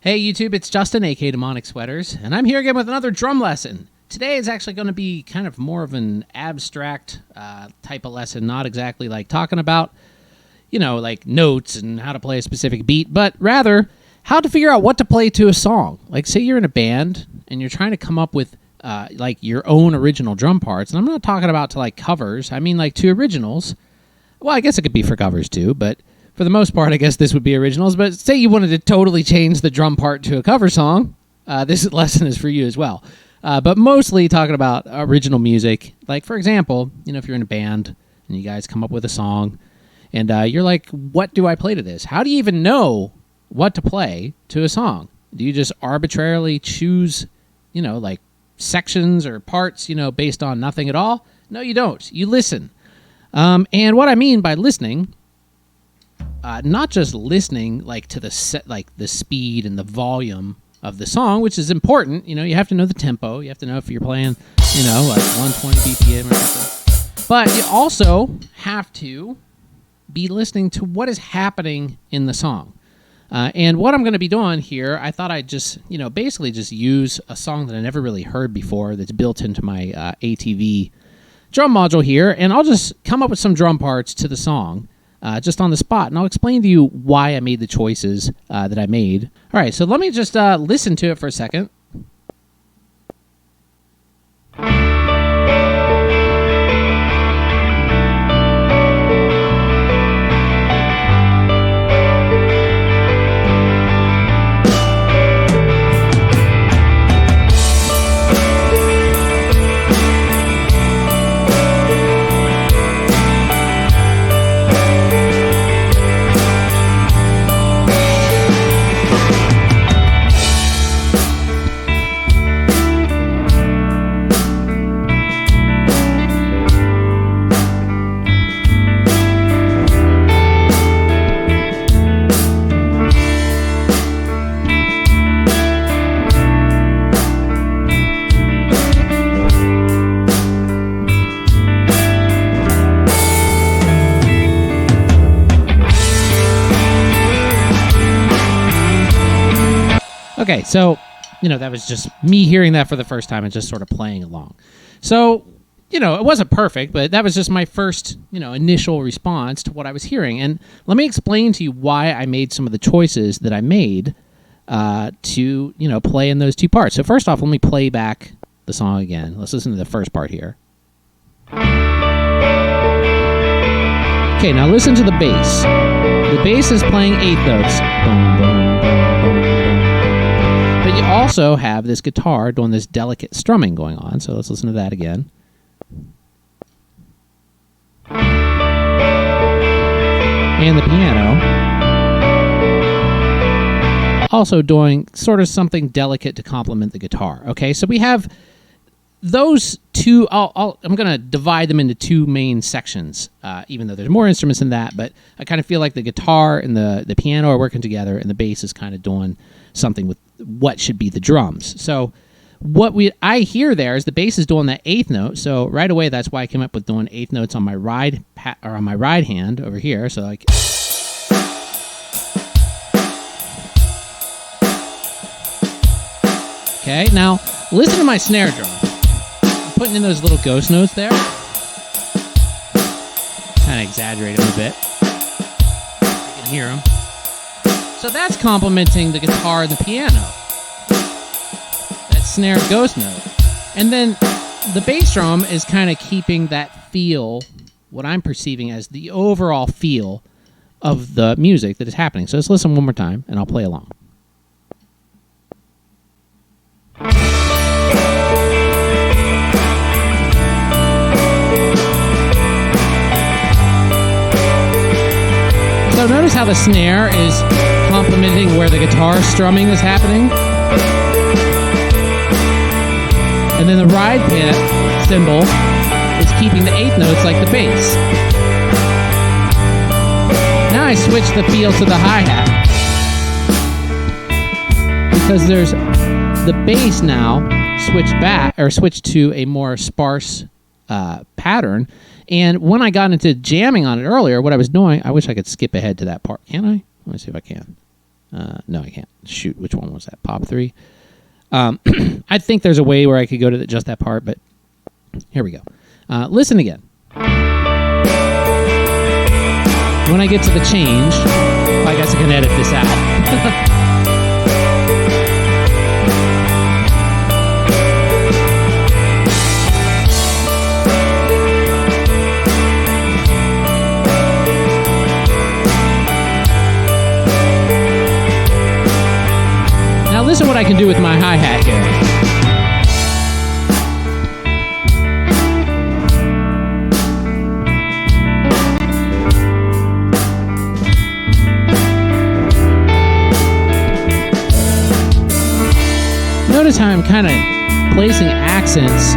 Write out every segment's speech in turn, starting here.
Hey YouTube, it's Justin, aka Demonic Sweaters, and I'm here again with another drum lesson. Today is actually going to be kind of more of an abstract type of lesson, not exactly like talking about, like notes and how to play a specific beat, but rather how to figure out what to play to a song. Like say you're in a band and you're trying to come up with like your own original drum parts, and I'm not talking about to like covers, I mean like to originals. Well, I guess it could be for covers too, but for the most part, I guess this would be originals, but say you wanted to totally change the drum part to a cover song, this lesson is for you as well. But mostly talking about original music. Like, for example, if you're in a band and you guys come up with a song and you're like, what do I play to this? How do you even know what to play to a song? Do you just arbitrarily choose, like sections or parts, based on nothing at all? No, you don't. You listen. And what I mean by listening... not just listening like to the set, like the speed and the volume of the song, which is important. You have to know the tempo. You have to know if you're playing, like 120 BPM or something. But you also have to be listening to what is happening in the song. And what I'm going to be doing here, I thought I'd just, basically just use a song that I never really heard before that's built into my ATV drum module here, and I'll just come up with some drum parts to the song. Just on the spot, and I'll explain to you why I made the choices that I made. All right, so let me just listen to it for a second. Okay, so, that was just me hearing that for the first time and just sort of playing along. So, it wasn't perfect, but that was just my first, initial response to what I was hearing. And let me explain to you why I made some of the choices that I made to, play in those two parts. So first off, let me play back the song again. Let's listen to the first part here. Okay, now listen to the bass. The bass is playing eighth notes. Boom, boom, boom, boom, boom. But you also have this guitar doing this delicate strumming going on. So let's listen to that again. And the piano also doing sort of something delicate to complement the guitar. Okay, so we have those two. I'm going to divide them into two main sections, even though there's more instruments than that. But I kind of feel like the guitar and the piano are working together, and the bass is kind of doing something with what should be the drums. So what I hear there is the bass is doing that eighth note. So right away, that's why I came up with doing eighth notes on my ride on my ride hand over here. So like. Okay, now listen to my snare drum. I'm putting in those little ghost notes there. Kind of exaggerate them a bit. You can hear them. So that's complementing the guitar and the piano. That snare ghost note. And then the bass drum is kind of keeping that feel, what I'm perceiving as the overall feel of the music that is happening. So let's listen one more time, and I'll play along. So notice how the snare is complementing where the guitar strumming is happening. And then the ride pit cymbal is keeping the eighth notes like the bass. Now I switch the feel to the hi-hat. Because there's the bass now switched to a more sparse pattern. And when I got into jamming on it earlier, what I was doing, I wish I could skip ahead to that part. Can I? Let me see if I can. No, I can't. Shoot, which one was that? Pop 3. I think there's a way where I could go to just that part, but here we go. Listen again. When I get to the change, I guess I can edit this out. Now listen what I can do with my hi-hat here. Notice how I'm kind of placing accents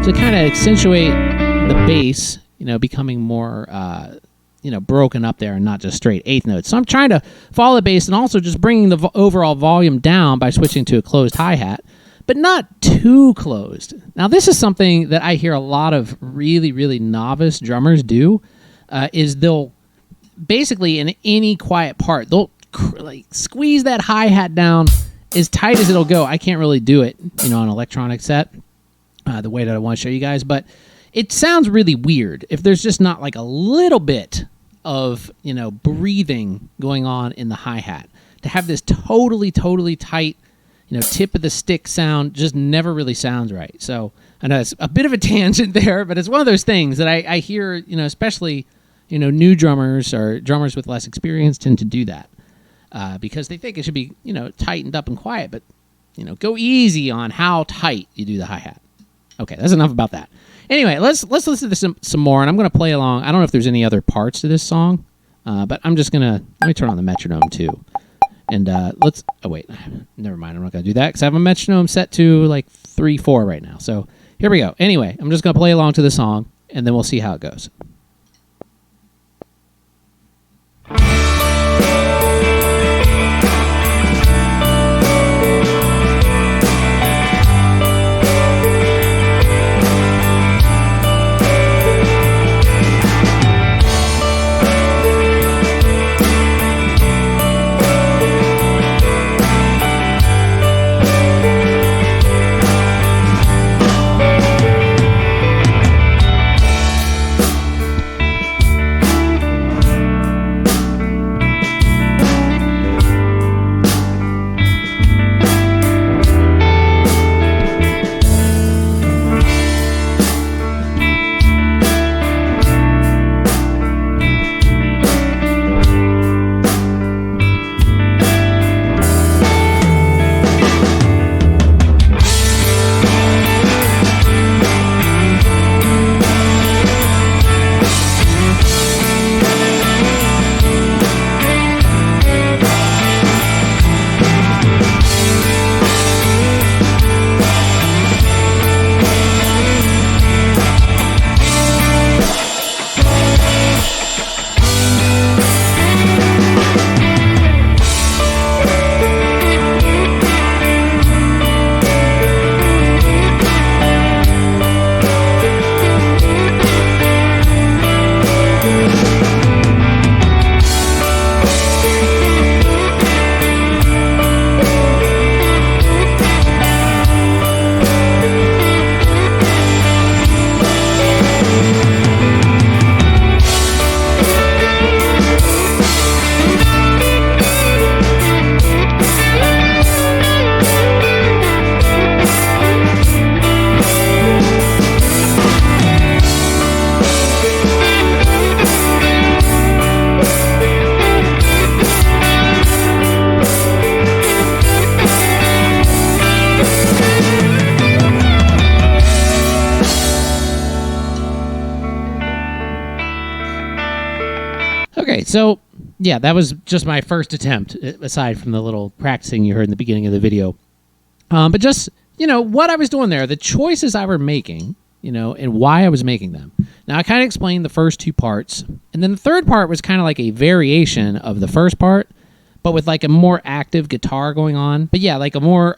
to kind of accentuate the bass, becoming more, broken up there and not just straight eighth notes. So I'm trying to follow the bass and also just bringing the overall volume down by switching to a closed hi-hat, but not too closed. Now, this is something that I hear a lot of really, really novice drummers do, is they'll basically in any quiet part, they'll squeeze that hi-hat down as tight as it'll go. I can't really do it, on an electronic set the way that I want to show you guys, but it sounds really weird if there's just not like a little bit of, breathing going on in the hi-hat. To have this totally, totally tight, tip of the stick sound just never really sounds right. So I know it's a bit of a tangent there, but it's one of those things that I hear, especially, new drummers or drummers with less experience tend to do that. Because they think it should be, tightened up and quiet, but, go easy on how tight you do the hi-hat. Okay, that's enough about that. Anyway, let's listen to some more, and I'm going to play along. I don't know if there's any other parts to this song, but I'm just going to, let me turn on the metronome too. And oh wait, never mind, I'm not going to do that because I have a metronome set to like 3/4 right now. So here we go. Anyway, I'm just going to play along to the song, and then we'll see how it goes. Okay, so yeah, that was just my first attempt, aside from the little practicing you heard in the beginning of the video. But just, what I was doing there, the choices I were making, and why I was making them. Now, I kind of explained the first two parts, and then the third part was kind of like a variation of the first part, but with like a more active guitar going on. But yeah, like a more,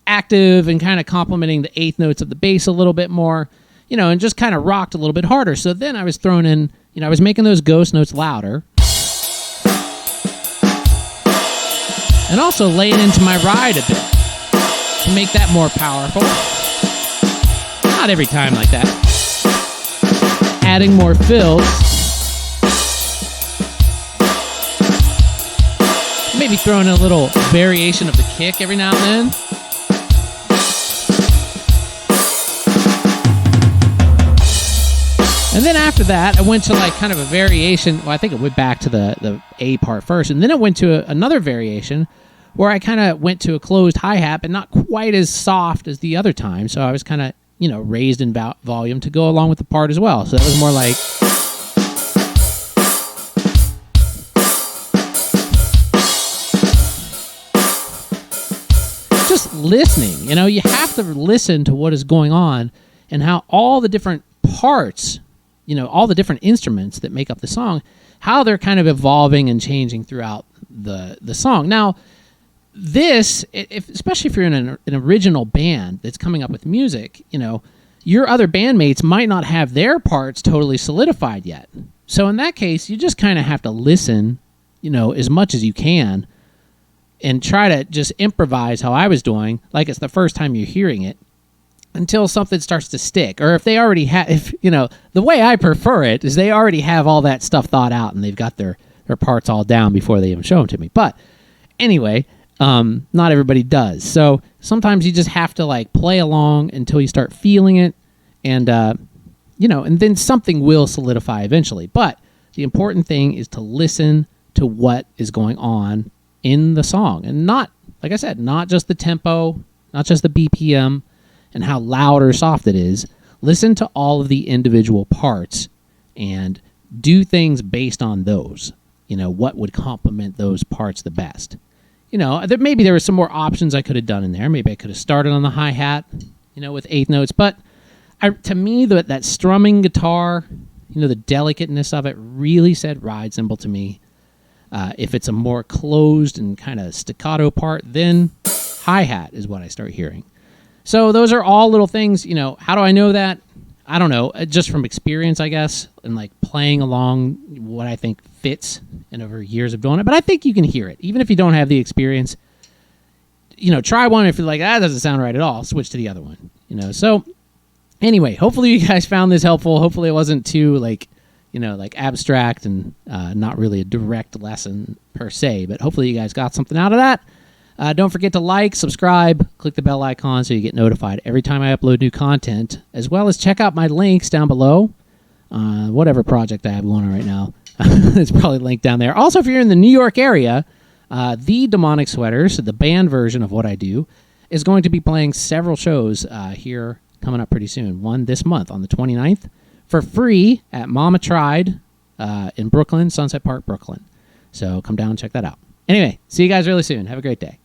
active and kind of complementing the eighth notes of the bass a little bit more, and just kind of rocked a little bit harder. So then I was throwing in, I was making those ghost notes louder. And also laying into my ride a bit to make that more powerful. Not every time like that. Adding more fills. Maybe throwing a little variation of the kick every now and then. And then after that, I went to like kind of a variation. Well, I think it went back to the A part first. And then it went to another variation where I kind of went to a closed hi-hat, but not quite as soft as the other time. So I was kind of, raised in volume to go along with the part as well. So that was more like... just listening. You have to listen to what is going on and how all the different parts... all the different instruments that make up the song, how they're kind of evolving and changing throughout the song. Now, this, especially if you're in an original band that's coming up with music, your other bandmates might not have their parts totally solidified yet. So in that case, you just kind of have to listen, as much as you can and try to just improvise how I was doing, like it's the first time you're hearing it, until something starts to stick. Or if they already have, the way I prefer it is they already have all that stuff thought out and they've got their parts all down before they even show them to me. But anyway, not everybody does. So sometimes you just have to like play along until you start feeling it, and and then something will solidify eventually. But the important thing is to listen to what is going on in the song, and not, like I said, not just the tempo, not just the BPM, and how loud or soft it is. Listen to all of the individual parts and do things based on those. What would complement those parts the best. Maybe there were some more options I could have done in there. Maybe I could have started on the hi-hat, with eighth notes. But to me, that strumming guitar, the delicateness of it really said ride cymbal to me. If it's a more closed and kind of staccato part, then hi-hat is what I start hearing. So those are all little things, how do I know that? I don't know, just from experience, I guess, and like playing along what I think fits and over years of doing it. But I think you can hear it. Even if you don't have the experience, try one. If you're like, that doesn't sound right at all, switch to the other one, So anyway, hopefully you guys found this helpful. Hopefully it wasn't too like abstract and not really a direct lesson per se, but hopefully you guys got something out of that. Don't forget to like, subscribe, click the bell icon so you get notified every time I upload new content, as well as check out my links down below. Whatever project I have going on right now, it's probably linked down there. Also, if you're in the New York area, the Demonic Sweaters, the band version of what I do, is going to be playing several shows here coming up pretty soon. One this month on the 29th for free at Mama Tried in Brooklyn, Sunset Park, Brooklyn. So come down and check that out. Anyway, see you guys really soon. Have a great day.